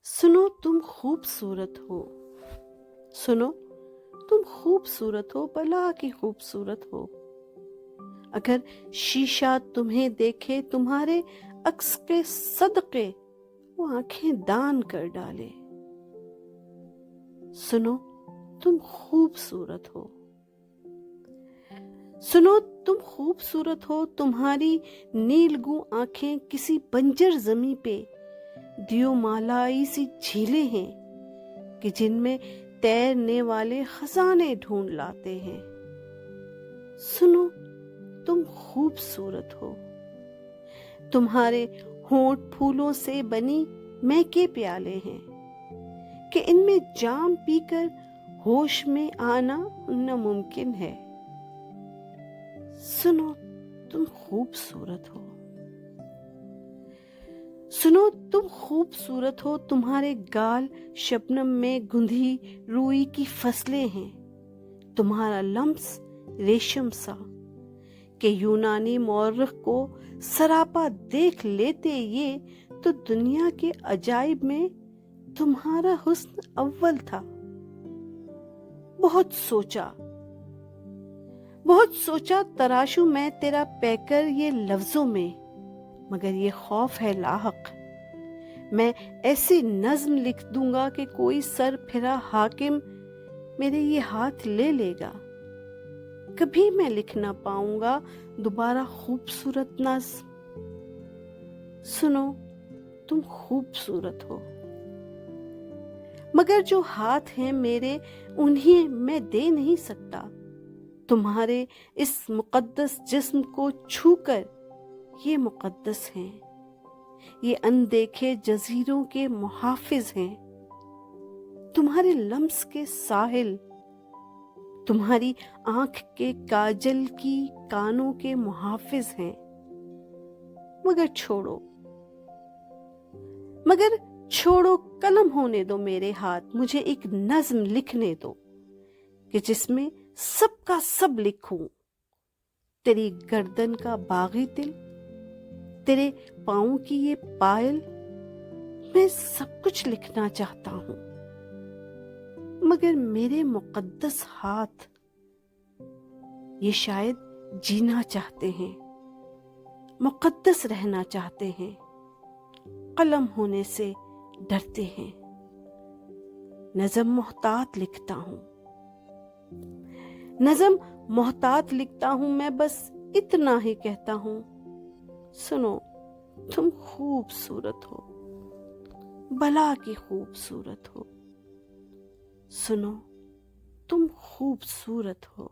सुनो तुम खूबसूरत हो। सुनो तुम खूबसूरत हो, भला की खूबसूरत हो। अगर शीशा तुम्हें देखे तुम्हारे अक्स के सदके वो आंखें दान कर डाले। सुनो तुम खूबसूरत हो। सुनो तुम खूबसूरत हो, तुम्हारी नीलगू आंखें किसी बंजर जमी पे दियोमालाई सी झीलें हैं कि जिनमें तैरने वाले खजाने ढूंढ लाते हैं। सुनो तुम खूबसूरत हो। तुम्हारे होंठ फूलों से बनी महके प्याले हैं कि इनमें जाम पीकर होश में आना नामुमकिन है। सुनो तुम खूबसूरत हो। सुनो तुम खूबसूरत हो, तुम्हारे गाल शबनम में गुंधी रूई की फसलें हैं। तुम्हारा लम्स रेशम सा कि यूनानी मौर्ख को सरापा देख लेते ये तो दुनिया के अजाइब में तुम्हारा हुस्न अव्वल था। बहुत सोचा तराशू मैं तेरा पैकर ये लफ्जों में, मगर ये खौफ है लाहक मैं ऐसी नज्म लिख दूंगा कि कोई सर फिरा हाकिम मेरे ये हाथ ले लेगा। कभी मैं लिख ना पाऊंगा दोबारा खूबसूरत नज्म। सुनो तुम खूबसूरत हो, मगर जो हाथ हैं मेरे उन्हें मैं दे नहीं सकता। तुम्हारे इस मुकद्दस जिस्म को छूकर ये मुकद्दस हैं, ये अनदेखे जजीरों के मुहाफिज हैं। तुम्हारे लम्स के साहिल, तुम्हारी आंख के काजल की कानों के मुहाफिज हैं। मगर छोड़ो कलम होने दो मेरे हाथ, मुझे एक नज्म लिखने दो कि जिसमें सबका सब लिखूं। तेरी गर्दन का बागी तिल, तेरे पाँव की ये पायल, मैं सब कुछ लिखना चाहता हूं। मगर मेरे मुकद्दस हाथ ये शायद जीना चाहते हैं, मुकद्दस रहना चाहते हैं, कलम होने से डरते हैं। नज़म मोहतात लिखता हूं, नज़म मोहतात लिखता हूं, मैं बस इतना ही कहता हूं। सुनो तुम खूबसूरत हो, भला की खूबसूरत हो। सुनो तुम खूबसूरत हो।